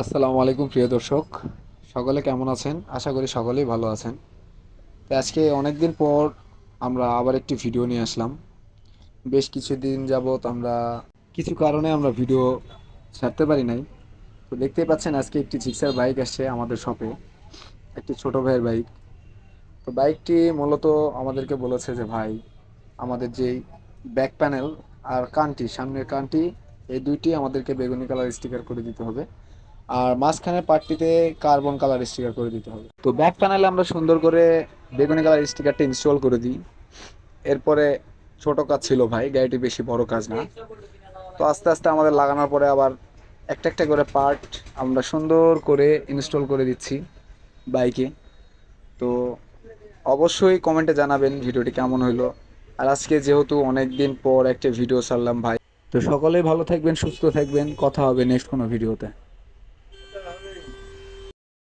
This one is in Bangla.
আসসালামু আলাইকুম প্রিয় দর্শক, সকলে কেমন আছেন? আশা করি সকলেই ভালো আছেন। তো আজকে অনেক দিন পর আমরা আবার একটি ভিডিও নিয়ে আসলাম। বেশ কিছুদিন যাবৎ আমরা কিছু কারণে আমরা ভিডিও ছাড়তে পারি নাই। তো দেখতেই পাচ্ছেন আজকে একটি জিক্সার বাইক আসছে আমাদের শপে, একটি ছোট ভাইয়ের বাইক। তো বাইকটি মূলত আমাদেরকে বলেছে যে ভাই, আমাদের যেই ব্যাক প্যানেল আর কানটি, সামনের কানটি, এই দুইটি আমাদেরকে বেগুনি কালার স্টিকার করে দিতে হবে। আর মাঝখানের পার্টটিতে কার্বন কালার স্টিকার করে দিতে হবে। তো ব্যাক প্যানেলে আমরা সুন্দর করে বেগুনি কালার স্টিকারটা ইনস্টল করে দিই। এরপরে ছোট কাজ ছিল ভাই, গাড়িটি বেশি বড় কাজ না। তো আস্তে আস্তে আমাদের লাগানোর পরে আবার একটা একটা করে পার্ট আমরা সুন্দর করে ইনস্টল করে দিচ্ছি বাইকে। তো অবশ্যই কমেন্টে জানাবেন ভিডিওটি কেমন হইলো। আর আজকে যেহেতু অনেক দিন পর একটা ভিডিও ছাড়লাম ভাই, তো সকলেই ভালো থাকবেন, সুস্থ থাকবেন, কথা হবে নেক্সট কোনো ভিডিওতে।